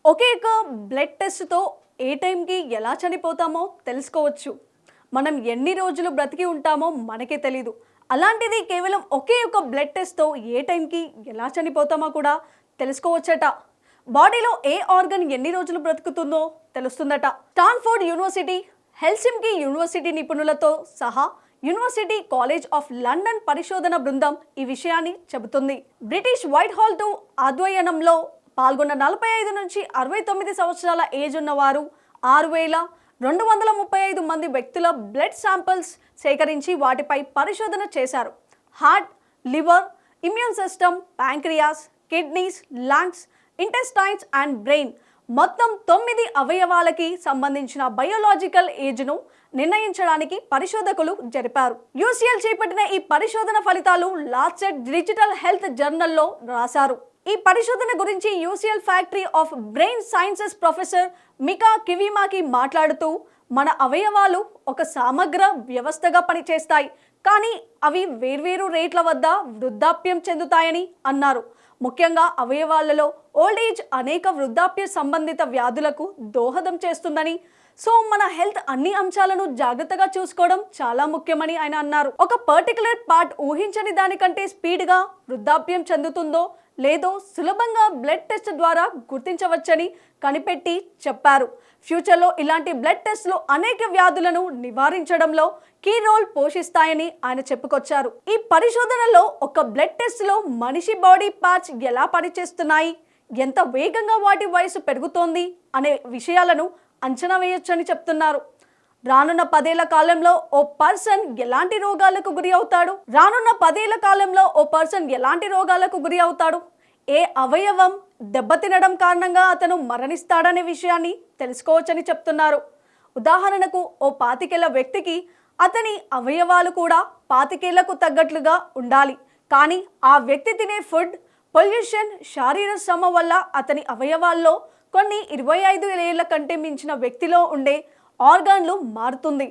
ఒకే ఒక బ్లడ్ టెస్ట్‌తో ఏ టైంకి ఎలా చనిపోతామో తెలుసుకోవచ్చు. మనం ఎన్ని రోజులు బ్రతికి ఉంటామో మనకే తెలీదు. అలాంటిది కేవలం ఒకే ఒక బ్లడ్ టెస్ట్‌తో ఏ టైంకి ఎలా చనిపోతామో కూడా తెలుసుకోవచ్చట. బాడీలో ఏ ఆర్గన్ ఎన్ని రోజులు బ్రతుకుతుందో తెలుస్తుందట. స్టాన్ఫోర్డ్ యూనివర్సిటీ, హెల్సింకి యూనివర్సిటీ నిపుణులతో సహా యూనివర్సిటీ కాలేజ్ ఆఫ్ లండన్ పరిశోధన బృందం ఈ విషయాన్ని చెబుతుంది. బ్రిటిష్ వైట్ హాల్ 2 అధ్యయనంలో పాల్గొన్న 45 నుంచి 69 సంవత్సరాల ఏజ్ ఉన్నవారు 6,235 మంది వ్యక్తుల బ్లడ్ శాంపిల్స్ సేకరించి వాటిపై పరిశోధన చేశారు. Heart, liver, immune system, pancreas, kidneys, lungs, intestines and brain మొత్తం 9 అవయవాలకి సంబంధించిన బయోలాజికల్ ఏజ్ను నిర్ణయించడానికి పరిశోధకులు జరిపారు. యూసీఎల్ చేపట్టిన ఈ పరిశోధన ఫలితాలు లాన్సెట్ డిజిటల్ హెల్త్ జర్నల్లో రాశారు. ఈ పరిశోధన గురించి UCL faculty of brain sciences professor Mika Kivimaki మాట్లాడుతూ, మన అవయవాలు ఒక సమగ్ర వ్యవస్థగా పనిచేస్తాయి, కానీ అవి వేర్వేరు రేట్ల వద్ద వృద్ధాప్యం చెందుతాయని అన్నారు. ముఖ్యంగా అవయవాలలో ఓల్డ్ ఏజ్ అనేక వృద్ధాప్య సంబంధిత వ్యాధులకు దోహదం చేస్తుందని, సో మన హెల్త్ అన్ని అంశాలను జాగ్రత్తగా చూసుకోవడం చాలా ముఖ్యమని ఆయన అన్నారు. ఒక పర్టికులర్ పార్ట్ ఊహించని దానికంటే స్పీడ్గా వృద్ధాప్యం చెందుతుందో లేదో సులభంగా బ్లడ్ టెస్ట్ ద్వారా గుర్తించవచ్చని కనిపెట్టి చెప్పారు. ఫ్యూచర్లో ఇలాంటి బ్లడ్ టెస్ట్లు అనేక వ్యాధులను నివారించడంలో కీ రోల్ పోషిస్తాయని ఆయన చెప్పుకొచ్చారు. ఈ పరిశోధనలో ఒక బ్లడ్ టెస్ట్లో మనిషి బాడీ పార్ట్స్ ఎలా పనిచేస్తున్నాయి, ఎంత వేగంగా వాటి వయసు పెరుగుతోంది అనే విషయాలను అంచనా వేయొచ్చని చెప్తున్నారు. రానున్న 10 ఏళ్ల కాలంలో ఓ పర్సన్ ఎలాంటి రోగాలకు గురి అవుతాడు, ఏ అవయవం దెబ్బతినడం కారణంగా అతను మరణిస్తాడనే విషయాన్ని తెలుసుకోవచ్చని చెప్తున్నారు. ఉదాహరణకు ఓ 25 ఏళ్ల వ్యక్తికి అతని అవయవాలు కూడా 25 ఏళ్లకు తగ్గట్లుగా ఉండాలి. కానీ ఆ వ్యక్తి తినే ఫుడ్, పొల్యూషన్, శారీరక శ్రమ వల్ల అతని అవయవాల్లో కొన్ని 25 ఏళ్ల కంటే మించిన వ్యక్తిలో ఉండే ఆర్గాన్లు మారుతుంది.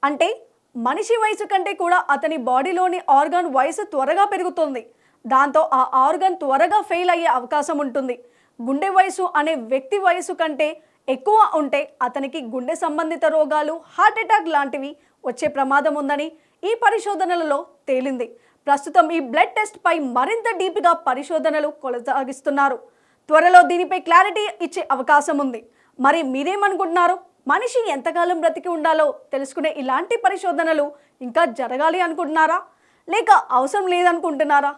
అంటే మనిషి వయసు కంటే కూడా అతని బాడీలోని ఆర్గాన్ వయసు త్వరగా పెరుగుతుంది. దాంతో ఆ ఆర్గాన్ త్వరగా ఫెయిల్ అయ్యే అవకాశం ఉంటుంది. గుండె వయసు అనే వ్యక్తి వయసు కంటే ఎక్కువ ఉంటే అతనికి గుండె సంబంధిత రోగాలు, హార్ట్ అటాక్ లాంటివి వచ్చే ప్రమాదం ఉందని ఈ పరిశోధనలలో తేలింది. ప్రస్తుతం ఈ బ్లడ్ టెస్ట్ పై మరింత డీప్గా పరిశోధనలు కొనసాగిస్తున్నారు. త్వరలో దీనిపై క్లారిటీ ఇచ్చే అవకాశం ఉంది. మరి మీరేమనుకుంటున్నారు? మనిషి ఎంతకాలం బ్రతికి ఉండాలో తెలుసుకునే ఇలాంటి పరిశోధనలు ఇంకా జరగాలి అనుకుంటున్నారా, లేక అవసరం లేదనుకుంటున్నారా?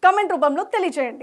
కామెంట్ రూపంలో తెలియజేయండి.